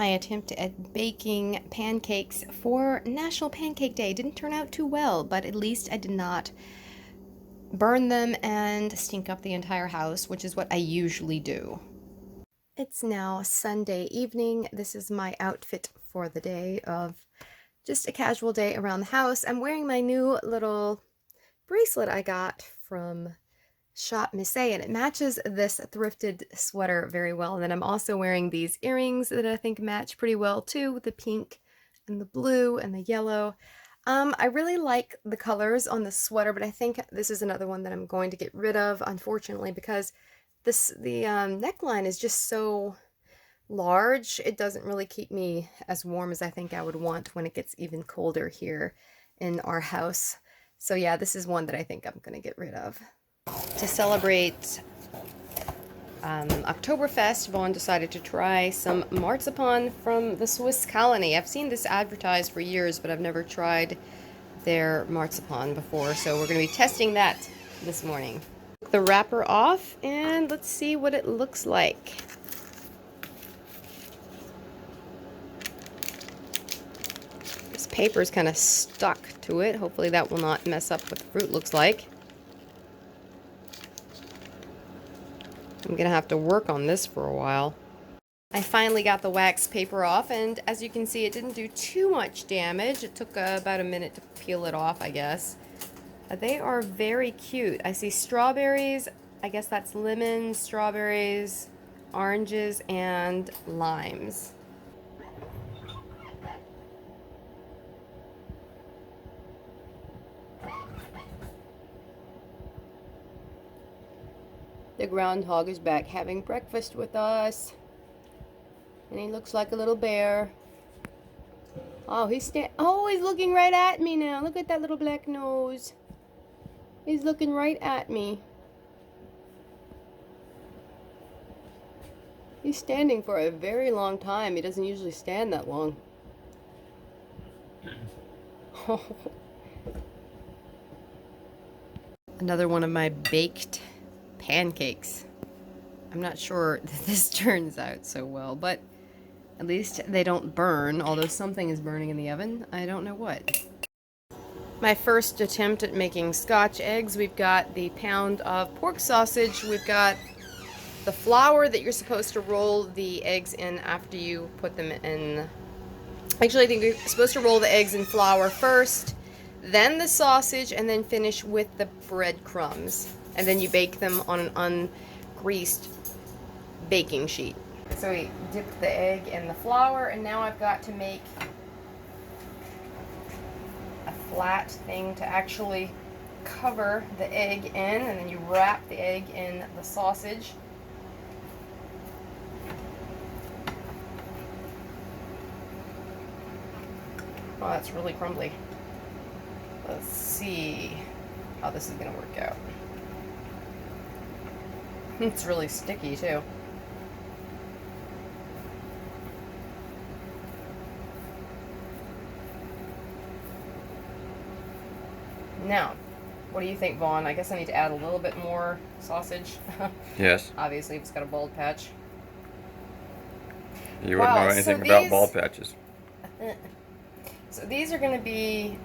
My attempt at baking pancakes for National Pancake Day didn't turn out too well, but at least I did not burn them and stink up the entire house, which is what I usually do. It's now Sunday evening. This is my outfit for the day of just a casual day around the house. I'm wearing my new little bracelet I got from Shop Missy, and it matches this thrifted sweater very well. And then I'm also wearing these earrings that I think match pretty well too, with the pink and the blue and the yellow. I really like the colors on the sweater, but I think this is another one that I'm going to get rid of, unfortunately, because the neckline is just so large. It doesn't really keep me as warm as I think I would want when it gets even colder here in our house. So yeah, this is one that I think I'm going to get rid of. To celebrate Oktoberfest, Vaughn decided to try some marzipan from the Swiss colony. I've seen this advertised for years, but I've never tried their marzipan before, so we're going to be testing that this morning. Take the wrapper off, and let's see what it looks like. This paper is kind of stuck to it. Hopefully that will not mess up what the fruit looks like. I'm gonna have to work on this for a while. I finally got the wax paper off, and as you can see, it didn't do too much damage. It took about a minute to peel it off, I guess. They are very cute. I see strawberries, I guess that's lemons, strawberries, oranges, and limes. The groundhog is back having breakfast with us. And he looks like a little bear. Oh, he's looking right at me now. Look at that little black nose. He's looking right at me. He's standing for a very long time. He doesn't usually stand that long. Another one of my baked pancakes. I'm not sure that this turns out so well, but at least they don't burn, although something is burning in the oven. I don't know what. My first attempt at making Scotch eggs. We've got the pound of pork sausage. We've got the flour that you're supposed to roll the eggs in after you put them in. Actually, I think you're supposed to roll the eggs in flour first, then the sausage, and then finish with the breadcrumbs. And then you bake them on an ungreased baking sheet. So we dipped the egg in the flour, and now I've got to make a flat thing to actually cover the egg in, and then you wrap the egg in the sausage. Oh, that's really crumbly. Let's see how this is going to work out. It's really sticky too. Now, what do you think, Vaughn? I guess I need to add a little bit more sausage. Yes. Obviously, if it's got a bald patch. You wouldn't know anything about bald patches. So these are going to be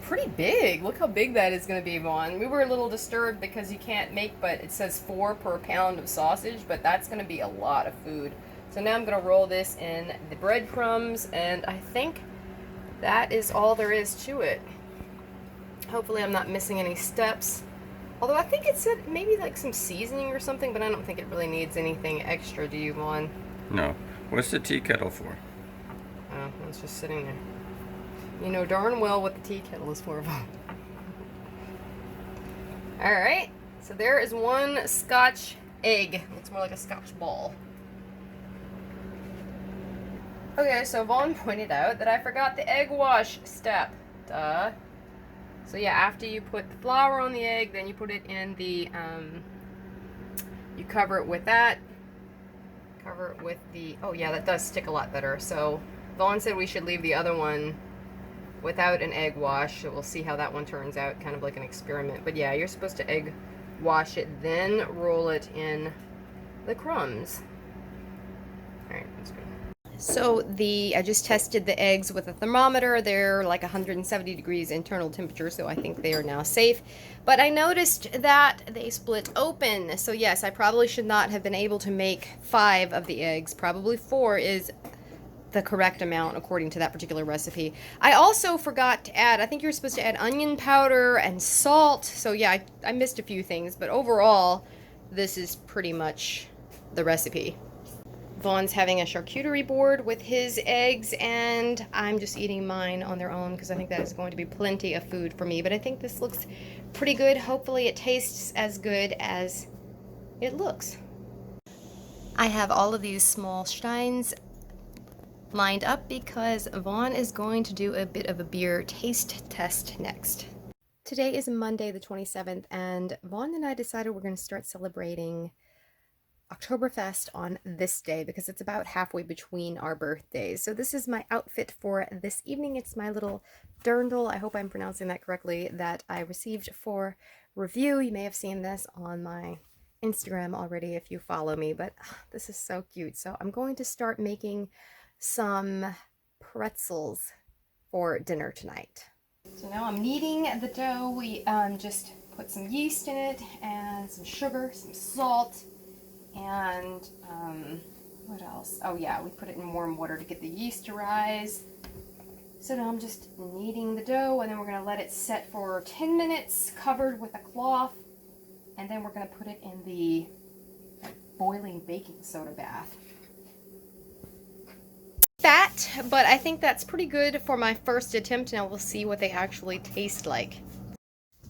pretty big. Look how big that is going to be, Vaughn. We were a little disturbed because you can't make, but it says 4 per pound of sausage, but that's going to be a lot of food. So now I'm going to roll this in the breadcrumbs, and I think that is all there is to it. Hopefully I'm not missing any steps. Although I think it said maybe like some seasoning or something, but I don't think it really needs anything extra, do you, Vaughn? No. What's the tea kettle for? Oh, it's just sitting there. You know darn well what the tea kettle is for, Vaughn. Alright, so there is one Scotch egg. Looks more like a Scotch ball. Okay, so Vaughn pointed out that I forgot the egg wash step. Duh. So yeah, after you put the flour on the egg, then you put it in the, you cover it with that. Cover it with the, oh yeah, that does stick a lot better. So Vaughn said we should leave the other one without an egg wash. So we'll see how that one turns out, kind of like an experiment. But yeah, you're supposed to egg wash it, then roll it in the crumbs. Alright, that's good. So I just tested the eggs with a thermometer. They're like 170 degrees internal temperature, so I think they are now safe. But I noticed that they split open. So yes, I probably should not have been able to make 5 of the eggs. Probably 4 is the correct amount according to that particular recipe. I also forgot to add, I think you're supposed to add onion powder and salt. So yeah, I missed a few things, but overall, this is pretty much the recipe. Vaughn's having a charcuterie board with his eggs, and I'm just eating mine on their own because I think that is going to be plenty of food for me. But I think this looks pretty good. Hopefully it tastes as good as it looks. I have all of these small steins lined up because Vaughn is going to do a bit of a beer taste test next. Today is Monday the 27th, and Vaughn and I decided we're going to start celebrating Oktoberfest on this day because it's about halfway between our birthdays. So this is my outfit for this evening. It's my little dirndl, I hope I'm pronouncing that correctly, that I received for review. You may have seen this on my Instagram already if you follow me, but this is so cute. So I'm going to start making some pretzels for dinner tonight. So now I'm kneading the dough. We just put some yeast in it and some sugar, some salt, and what else? Oh yeah, we put it in warm water to get the yeast to rise. So now I'm just kneading the dough, and then we're going to let it set for 10 minutes covered with a cloth, and then we're going to put it in the boiling baking soda bath. But I think that's pretty good for my first attempt. Now we'll see what they actually taste like.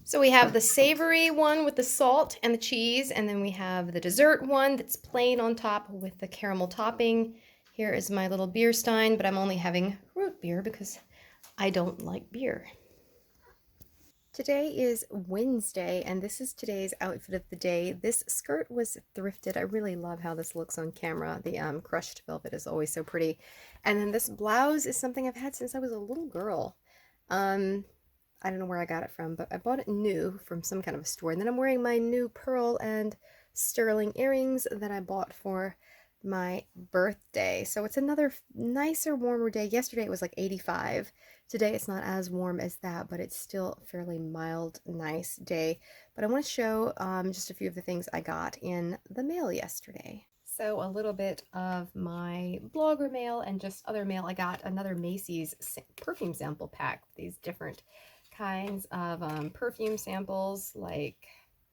So we have the savory one with the salt and the cheese, and then we have the dessert one that's plain on top with the caramel topping. Here is my little beer stein, but I'm only having root beer because I don't like beer. Today is Wednesday, and this is today's outfit of the day. This skirt was thrifted. I really love how this looks on camera. The crushed velvet is always so pretty. And then this blouse is something I've had since I was a little girl. I don't know where I got it from, but I bought it new from some kind of a store. And then I'm wearing my new pearl and sterling earrings that I bought for my birthday. So it's another nicer, warmer day. Yesterday it was like 85. Today it's not as warm as that, but it's still a fairly mild, nice day. But I want to show just a few of the things I got in the mail yesterday. So a little bit of my blogger mail and just other mail. I got another Macy's perfume sample pack. These different kinds of perfume samples like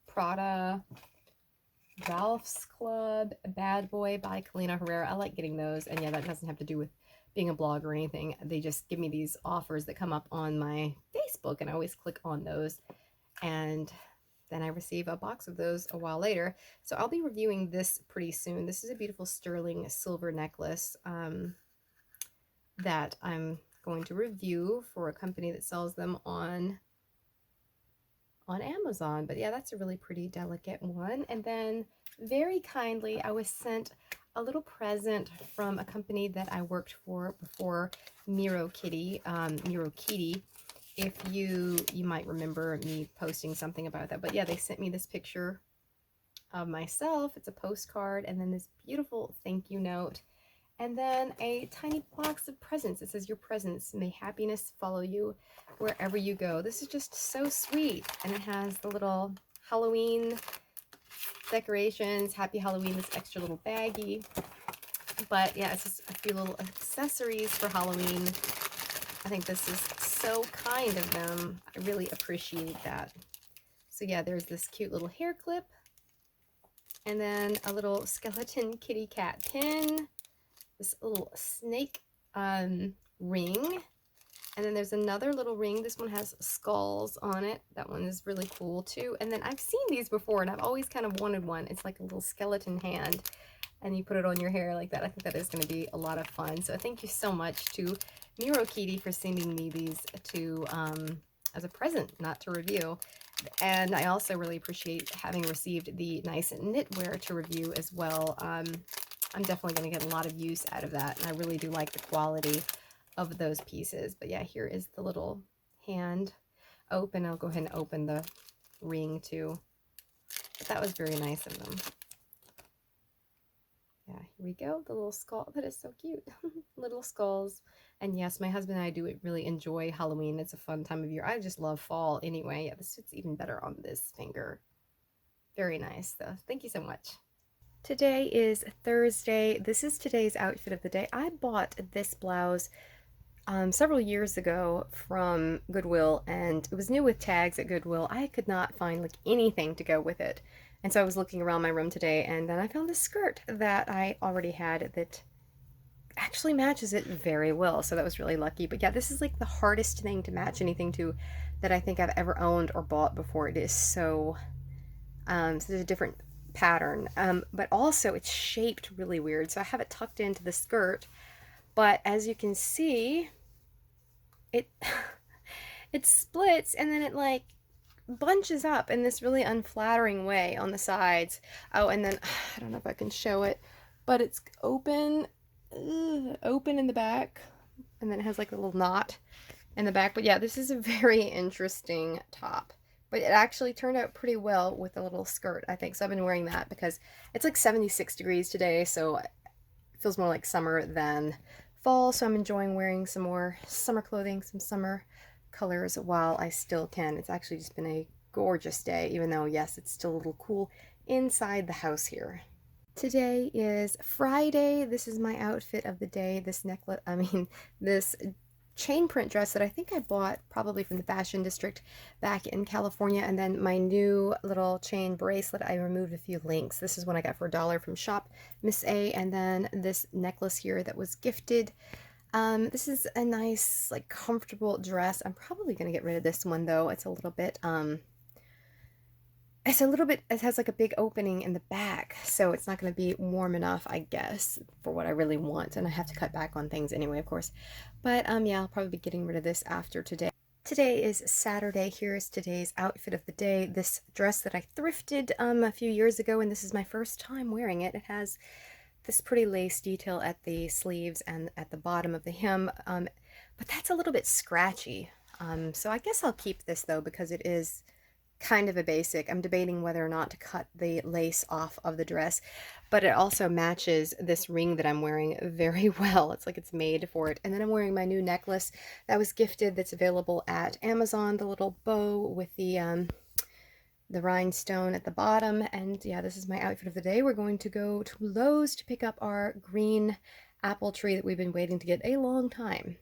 Prada, Ralph's Club, Bad Boy by Carolina Herrera. I like getting those, and yeah, that doesn't have to do with being a blog or anything. They just give me these offers that come up on my Facebook, and I always click on those, and then I receive a box of those a while later. So I'll be reviewing this pretty soon. This is a beautiful sterling silver necklace that I'm going to review for a company that sells them on Amazon. But yeah, that's a really pretty delicate one. And then very kindly I was sent a little present from a company that I worked for before, Miro Kitty. If you might remember me posting something about that. But yeah, they sent me this picture of myself. It's a postcard, and then this beautiful thank you note, and then a tiny box of presents. It says, "Your presents, may happiness follow you wherever you go." This is just so sweet. And it has the little Halloween decorations. Happy Halloween, this extra little baggie. But yeah, it's just a few little accessories for Halloween. I think this is so kind of them. I really appreciate that. So yeah, there's this cute little hair clip. And then a little skeleton kitty cat pin. This little snake ring. And then there's another little ring. This one has skulls on it. That one is really cool too. And then I've seen these before, and I've always kind of wanted one. It's like a little skeleton hand, and you put it on your hair like that. I think that is going to be a lot of fun. So thank you so much to Miro Kitty for sending me these to as a present, not to review. And I also really appreciate having received the nice knitwear to review as well. I'm definitely going to get a lot of use out of that, and I really do like the quality of those pieces. But yeah, here is the little hand open. I'll go ahead and open the ring too. But that was very nice of them. Yeah, here we go. The little skull. That is so cute. little skulls. And yes, my husband and I do really enjoy Halloween. It's a fun time of year. I just love fall anyway. Yeah, this fits even better on this finger. Very nice, though. Thank you so much. Today is Thursday. This is today's outfit of the day. I bought this blouse several years ago from Goodwill, and it was new with tags at Goodwill. I could not find like anything to go with it. And so I was looking around my room today, and then I found this skirt that I already had that actually matches it very well. So that was really lucky. But yeah, this is like the hardest thing to match anything to that I think I've ever owned or bought before. It is so there's a different pattern, but also it's shaped really weird. So I have it tucked into the skirt, but as you can see, it it splits and then it like bunches up in this really unflattering way on the sides. Oh, and then I don't know if I can show it, but it's open in the back, and then it has like a little knot in the back. But yeah, this is a very interesting top, but it actually turned out pretty well with a little skirt, I think. So I've been wearing that because it's like 76 degrees today, so it feels more like summer than fall. So I'm enjoying wearing some more summer clothing, some summer colors while I still can. It's actually just been a gorgeous day, even though yes, it's still a little cool inside the house here. Today is Friday. This is my outfit of the day. This chain print dress that I think I bought probably from the Fashion District back in California, and then my new little chain bracelet. I removed a few links. This is one I got for $1 from Shop Miss A, and then this necklace here that was gifted. This is a nice, like, comfortable dress. I'm probably gonna get rid of this one though. It's a little bit it has like a big opening in the back, so it's not going to be warm enough, I guess, for what I really want. And I have to cut back on things anyway, of course. But yeah, I'll probably be getting rid of this after today. Today is Saturday. Here's today's outfit of the day. This dress that I thrifted a few years ago, and this is my first time wearing it. It has this pretty lace detail at the sleeves and at the bottom of the hem, but that's a little bit scratchy. So I guess I'll keep this though, because it is kind of a basic. I'm debating whether or not to cut the lace off of the dress, but it also matches this ring that I'm wearing very well. It's like it's made for it. And then I'm wearing my new necklace that was gifted, that's available at Amazon, the little bow with the rhinestone at the bottom. And yeah, this is my outfit of the day. We're going to go to Lowe's to pick up our green apple tree that we've been waiting to get a long time.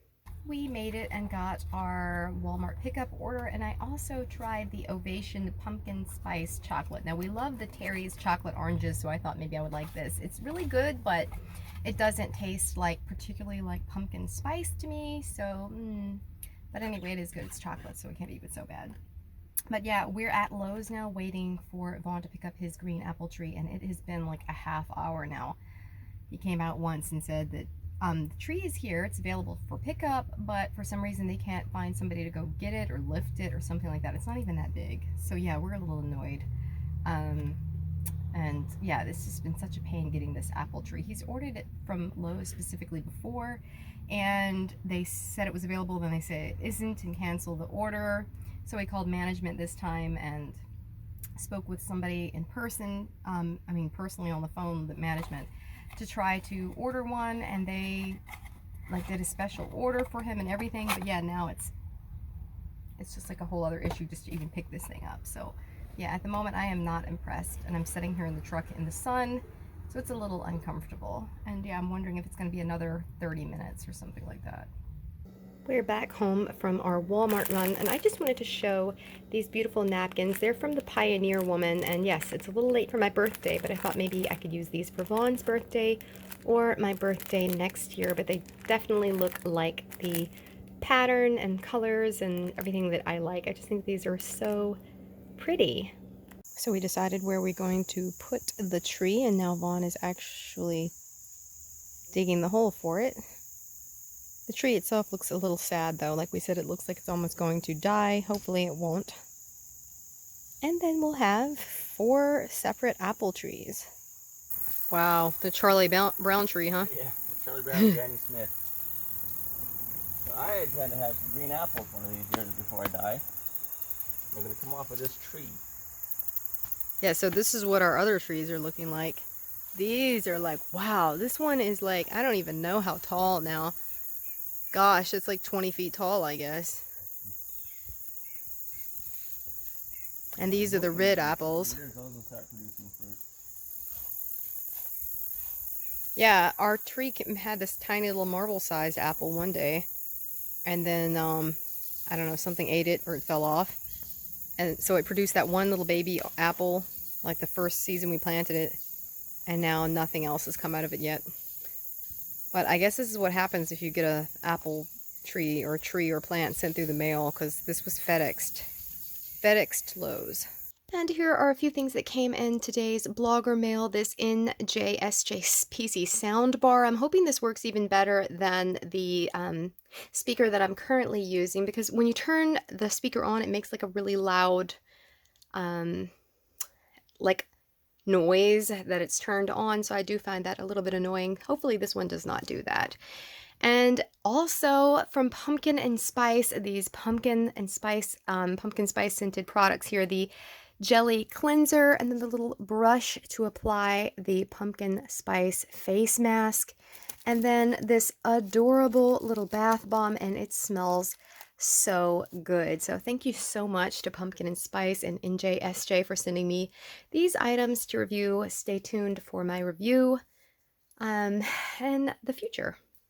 We made it and got our Walmart pickup order, and I also tried the Ovation pumpkin spice chocolate. Now, we love the Terry's chocolate oranges, so I thought maybe I would like this. It's really good, but it doesn't taste like particularly like pumpkin spice to me, so but anyway, it is good. It's chocolate, so we can't eat it so bad. But yeah, we're at Lowe's now waiting for Vaughn to pick up his green apple tree, and it has been like a half hour now. He came out once and said that the tree is here, it's available for pickup, but for some reason they can't find somebody to go get it or lift it or something like that. It's not even that big. So yeah, we're a little annoyed. And yeah, this has been such a pain getting this apple tree. He's ordered it from Lowe's specifically before, and they said it was available, then they said it isn't and canceled the order. So he called management this time and spoke with somebody in person, personally on the phone, the management, to try to order one, and they like did a special order for him and everything. But yeah, now it's just like a whole other issue just to even pick this thing up. So yeah, at the moment I am not impressed, and I'm sitting here in the truck in the sun, so it's a little uncomfortable. And yeah, I'm wondering if it's going to be another 30 minutes or something like that. We're back home from our Walmart run, and I just wanted to show these beautiful napkins. They're from the Pioneer Woman, and yes, it's a little late for my birthday, but I thought maybe I could use these for Vaughn's birthday or my birthday next year. But they definitely look like the pattern and colors and everything that I like. I just think these are so pretty. So we decided where we're going to put the tree, and now Vaughn is actually digging the hole for it. The tree itself looks a little sad though. Like we said, it looks like it's almost going to die. Hopefully it won't. And then we'll have 4 separate apple trees. Wow, the Charlie Brown tree, huh? Yeah, Charlie Brown and Granny Smith. So I intend to have some green apples one of these years before I die. They're going to come off of this tree. Yeah, so this is what our other trees are looking like. These are like, wow, this one is like, I don't even know how tall now. Gosh, it's like 20 feet tall, I guess. And these are the red apples. Those will start producing fruit. Yeah, our tree had this tiny little marble-sized apple one day. And then, I don't know, something ate it or it fell off. And so it produced that one little baby apple, like the first season we planted it. And now nothing else has come out of it yet. But I guess this is what happens if you get a apple tree or plant sent through the mail, because this was FedExed Lowe's. And here are a few things that came in today's blogger mail. This NJSJ PC soundbar. I'm hoping this works even better than the speaker that I'm currently using, because when you turn the speaker on, it makes like a really loud like noise that it's turned on. So I do find that a little bit annoying. Hopefully this one does not do that. And also from Pumpkin and Spice, these pumpkin spice scented products here, the jelly cleanser, and then the little brush to apply the pumpkin spice face mask, and then this adorable little bath bomb, and it smells so good. So thank you so much to Pumpkin and Spice and NJSJ for sending me these items to review. Stay tuned for my review in the future.